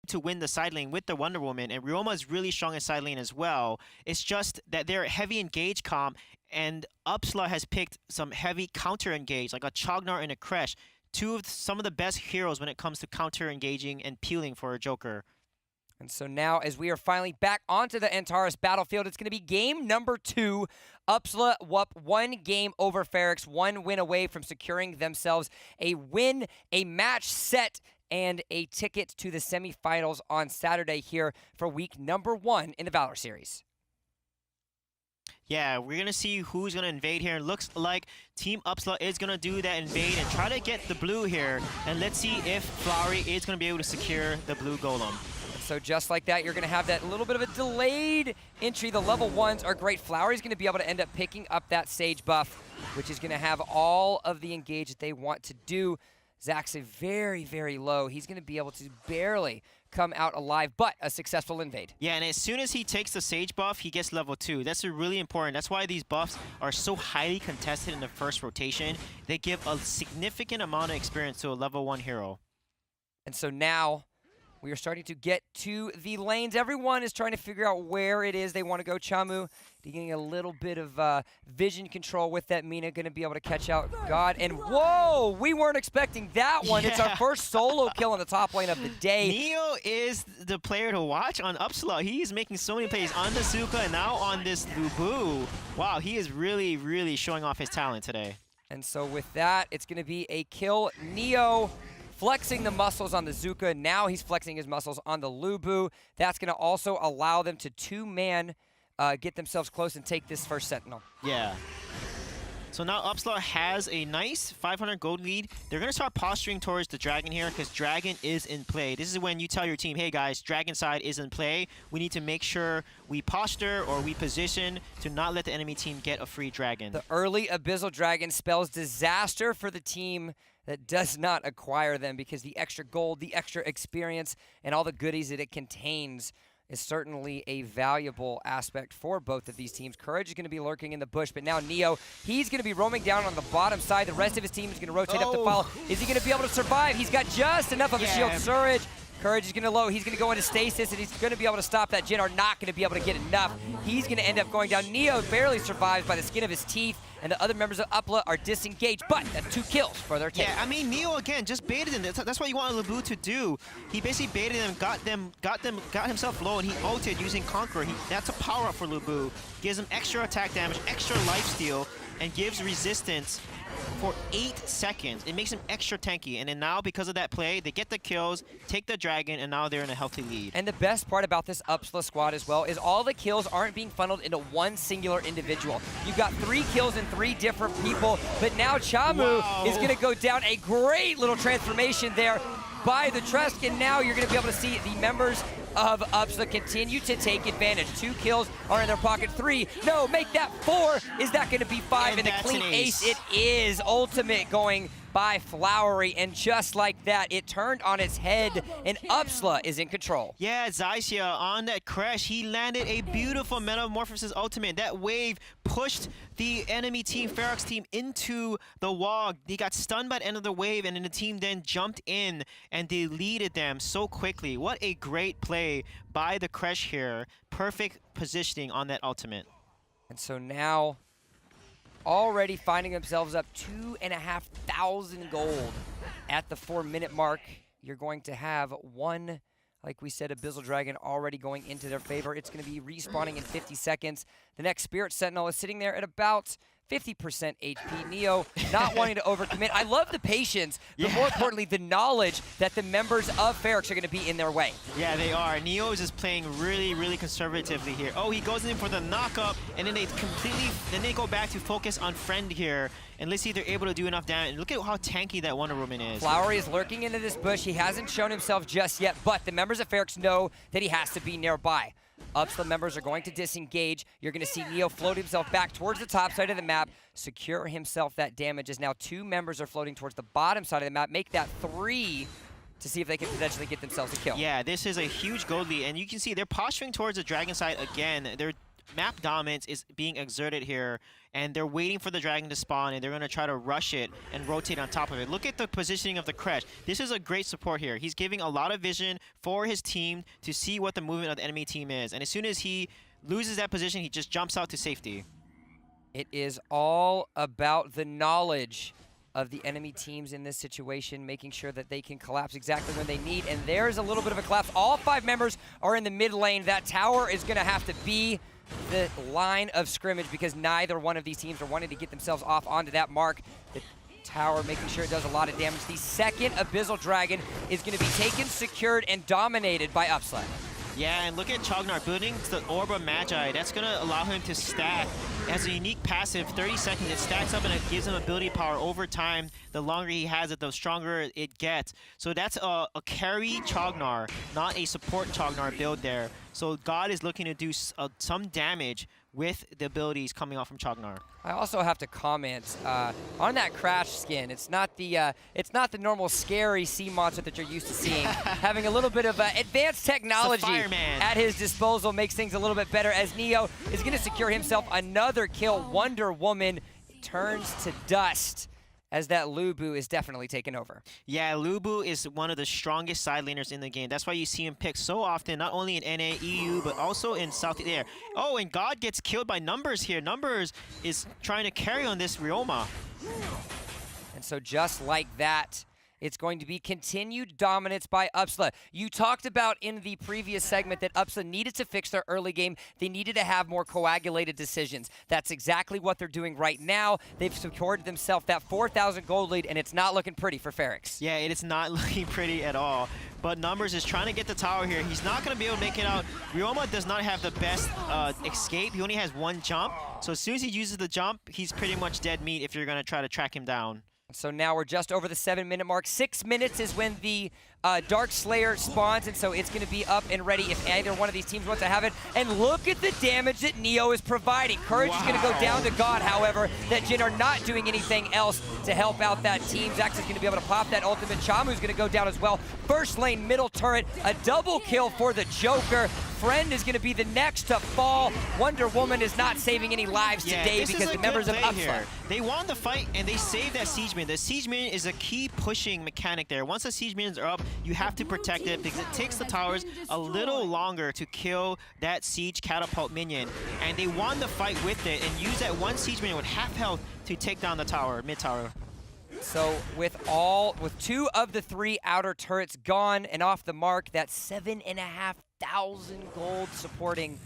to win the side lane with the Wonder Woman, and Ryoma is really strong in side lane as well. It's just that they're heavy engage comp, and Upsla has picked some heavy counter engage, like a Chognar and a Kresh, some of the best heroes when it comes to counter engaging and peeling for a Joker. And so now, as we are finally back onto the Antares battlefield, it's going to be game number 2. Upsla whoop 1 game over Feroxx, 1 win away from securing themselves a win, a match set, and a ticket to the semifinals on Saturday here for week number 1 in the Valor Series. Yeah, we're going to see who's going to invade here. It looks like Team Upsla is going to do that invade and try to get the blue here. And let's see if Flowery is going to be able to secure the blue golem. So just like that, you're going to have that little bit of a delayed entry. The level 1s are great. Flowery's going to be able to end up picking up that Sage buff, which is going to have all of the engage that they want to do. Zach's very, very low. He's going to be able to barely come out alive, but a successful invade. Yeah, and as soon as he takes the Sage buff, he gets level 2. That's really important. That's why these buffs are so highly contested in the first rotation. They give a significant amount of experience to a level 1 hero. And so now we are starting to get to the lanes. Everyone is trying to figure out where it is they want to go. Chamu getting a little bit of vision control with that Mina, going to be able to catch out God. And whoa, we weren't expecting that one. Yeah. It's our first solo kill on the top lane of the day. Neo is the player to watch on Upsla. He's making so many plays on the Zuka and now on this Lubu. Wow, he is really, really showing off his talent today. And so with that, it's going to be a kill. Neo flexing the muscles on the Zuka. Now he's flexing his muscles on the Lubu. That's going to also allow them to 2-man get themselves close and take this first Sentinel. Yeah. So now Upsla has a nice 500 gold lead. They're going to start posturing towards the Dragon here because Dragon is in play. This is when you tell your team, hey guys, Dragon side is in play. We need to make sure we posture or we position to not let the enemy team get a free Dragon. The early Abyssal Dragon spells disaster for the team that does not acquire them because the extra gold, the extra experience, and all the goodies that it contains is certainly a valuable aspect for both of these teams. Courage is going to be lurking in the bush, but now Neo, he's going to be roaming down on the bottom side. The rest of his team is going to rotate up to follow. Is he going to be able to survive? He's got just enough of a shield surge. Courage is going to low. He's going to go into stasis, and he's going to be able to stop that. Jin are not going to be able to get enough. He's going to end up going down. Neo barely survives by the skin of his teeth, and the other members of Upsla are disengaged, but that's 2 kills for their team. Yeah, I mean, Neo, again, just baited them. That's what you want Lubu to do. He basically baited them, got himself low, and he ulted using Conqueror. That's a power-up for Lubu. Gives him extra attack damage, extra lifesteal, and gives resistance for 8 seconds. It makes him extra tanky. And then now, because of that play, they get the kills, take the Dragon, and now they're in a healthy lead. And the best part about this Upsla squad as well is all the kills aren't being funneled into one singular individual. You've got 3 kills in 3 different people, but now Chamu is going to go down. A great little transformation there by the Tresk, and now you're going to be able to see the members of Upsla continue to take advantage. 2 kills are in their pocket. 3, no, make that 4. Is that going to be 5? And the clean ace it is. Ultimate going by Flowery, and just like that, it turned on its head, and Upsla is in control. Yeah, Zycia on that crash, he landed a beautiful Metamorphosis ultimate. That wave pushed the enemy team, Feroxx team, into the wall. He got stunned by the end of the wave, and then the team then jumped in and deleted them so quickly. What a great play by the crash here. Perfect positioning on that ultimate. And so now, already finding themselves up 2,500 gold at the 4-minute mark. You're going to have 1, like we said, Abyssal Dragon already going into their favor. It's going to be respawning in 50 seconds. The next Spirit Sentinel is sitting there at about 50% HP. Neo not wanting to overcommit. I love the patience, but more importantly, the knowledge that the members of Feroxx are going to be in their way. Yeah, they are. Neo is just playing really, really conservatively here. Oh, he goes in for the knockup, and then they go back to focus on Friend here. And let's see if they're able to do enough damage. And look at how tanky that Wonder Woman is. Flowery is lurking into this bush. He hasn't shown himself just yet, but the members of Feroxx know that he has to be nearby. Upsla members are going to disengage. You're going to see Neo float himself back towards the top side of the map, secure himself that damage, as now 2 members are floating towards the bottom side of the map. Make that 3 to see if they can potentially get themselves a kill. Yeah, this is a huge gold lead, and you can see they're posturing towards the Dragon side again. They're map dominance is being exerted here, and they're waiting for the dragon to spawn, and they're going to try to rush it and rotate on top of it. Look at the positioning of the Crash. This is a great support here. He's giving a lot of vision for his team to see what the movement of the enemy team is, and as soon as he loses that position, he just jumps out to safety. It is all about the knowledge of the enemy teams in this situation, making sure that they can collapse exactly when they need, and there's a little bit of a collapse. All 5 members are in the mid lane. That tower is going to have to be the line of scrimmage because neither one of these teams are wanting to get themselves off onto that mark. The tower making sure it does a lot of damage. The second Abyssal Dragon is going to be taken, secured, and dominated by Upsla. Yeah, and look at Chognar building the Orb of Magi. That's going to allow him to stack. It has a unique passive, 30 seconds. It stacks up and it gives him ability power over time. The longer he has it, the stronger it gets. So that's a carry Chognar, not a support Chognar build there. So God is looking to do some damage with the abilities coming off from Chognar. I also have to comment on that Crash skin. It's not the normal scary sea monster that you're used to seeing. Having a little bit of advanced technology at his disposal makes things a little bit better as Neo is going to secure himself another kill. Wonder Woman turns to dust as that Lubu is definitely taken over. Yeah, Lubu is one of the strongest side laners in the game. That's why you see him picked so often, not only in NA, EU, but also in South there. Oh, and God gets killed by Numbers here. Numbers is trying to carry on this Ryoma. And so just like that, it's going to be continued dominance by Upsla. You talked about in the previous segment that Upsla needed to fix their early game. They needed to have more coagulated decisions. That's exactly what they're doing right now. They've secured themselves that 4,000 gold lead, and it's not looking pretty for Feroxx. Yeah, it is not looking pretty at all. But Numbers is trying to get the tower here. He's not going to be able to make it out. Ryoma does not have the best escape. He only has 1 jump. So as soon as he uses the jump, he's pretty much dead meat if you're going to try to track him down. So now we're just over the 7-minute mark. 6 minutes is when the Dark Slayer spawns, and so it's going to be up and ready if either one of these teams wants to have it. And look at the damage that Neo is providing. Courage is going to go down to God, however, that Jin are not doing anything else to help out that team. Zax is going to be able to pop that ultimate. Chamu's going to go down as well. First lane, middle turret, a double kill for the Joker. Friend is going to be the next to fall. Wonder Woman is not saving any lives today because the members of Upsla. They won the fight and they saved that Siege Minion. The Siege Minion is a key pushing mechanic there. Once the Siege Minions are up, you have to protect it because it takes the towers a little longer to kill that Siege Catapult Minion. And they won the fight with it and used that 1 Siege Minion with half health to take down the tower, mid tower. So with 2 of the 3 outer turrets gone and off the mark, that's 7,500 gold supporting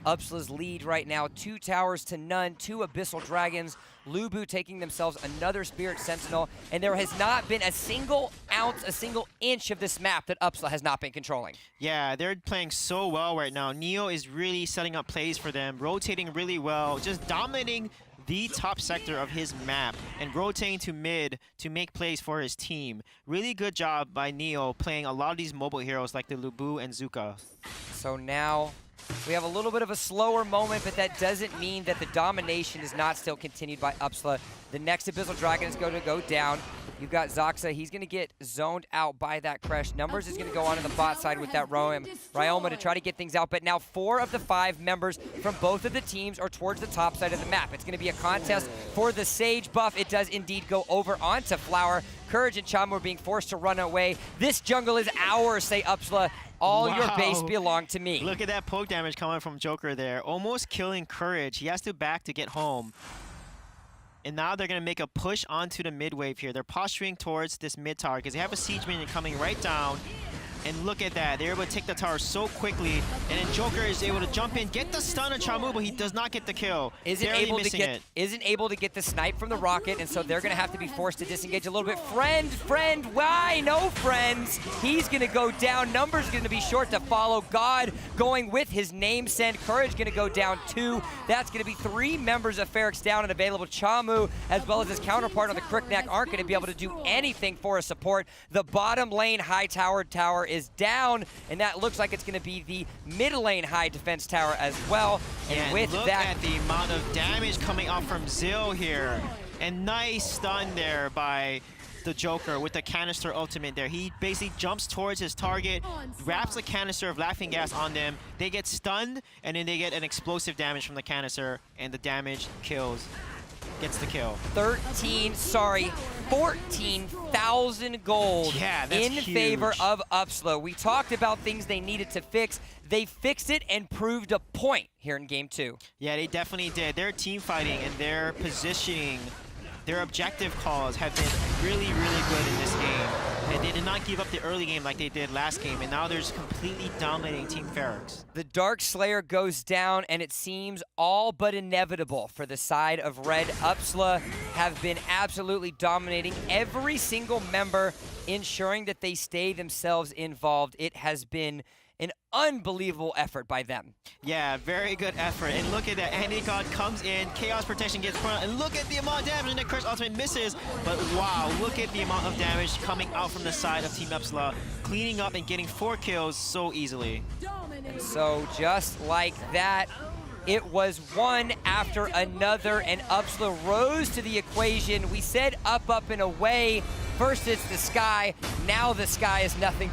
Upsla's lead right now. 2 towers to none, 2 Abyssal Dragons. Lubu taking themselves another Spirit Sentinel, and there has not been a single ounce, a single inch of this map that Upsla has not been controlling. Yeah, they're playing so well right now. Neo is really setting up plays for them, rotating really well, just dominating the top sector of his map and rotating to mid to make plays for his team. Really good job by Neo playing a lot of these mobile heroes like the Lubu and Zuka. So now we have a little bit of a slower moment, but that doesn't mean that the domination is not still continued by Upsla. The next Abyssal Dragon is going to go down. You've got Zaxa. He's going to get zoned out by that Crash. Numbers is going to go on the bot side with that Ryoma to try to get things out. But now 4 of the 5 members from both of the teams are towards the top side of the map. It's going to be a contest for the Sage buff. It does indeed go over onto Flower. Courage and Chamu are being forced to run away. This jungle is ours, say Upsla. All your base belong to me. Look at that poke damage coming from Joker there. Almost killing Courage. He has to back to get home. And now they're going to make a push onto the mid wave here. They're posturing towards this mid tower because they have a Siege Minion coming right down. And look at that. They're able to take the tower so quickly. And then Joker is able to jump in, get the stun on Chamu, but he does not get the kill. Isn't able to get the snipe from the rocket, and so they're going to have to be forced to disengage a little bit. Friend, why? No friends. He's going to go down. Numbers going to be short to follow. God going with his name send. Courage going to go down 2. That's going to be 3 members of Feroxx down and available. Chamu, as well as his counterpart on the Crookneck, aren't going to be able to do anything for a support. The bottom lane high tower is down, and that looks like it's going to be the mid lane high defense tower as well. And with look that, at the amount of damage coming off from Zill here. And nice stun there by the Joker with the canister ultimate there. He basically jumps towards his target, wraps a canister of laughing gas on them. They get stunned, and then they get an explosive damage from the canister, and the damage kills. Gets the kill. 14,000 gold in favor of Upsla. We talked about things they needed to fix. They fixed it and proved a point here in game 2. Yeah, they definitely did. Their team fighting and their positioning, their objective calls have been really, really good in this game. And they did not give up the early game like they did last game, and now they're just completely dominating Team Feroxx. The Dark Slayer goes down, and it seems all but inevitable for the side of Red. Upsla have been absolutely dominating every single member, ensuring that they stay themselves involved. It has been an unbelievable effort by them. Yeah, very good effort. And look at that. Anti-God comes in. Chaos Protection gets put on. And look at the amount of damage. And the Curse Ultimate misses. But wow, look at the amount of damage coming out from the side of Team Upsla. Cleaning up and getting 4 kills so easily. And so just like that, it was one after another, and Upsla rose to the equation. We said up, up, and away. First it's the sky. Now the sky is nothing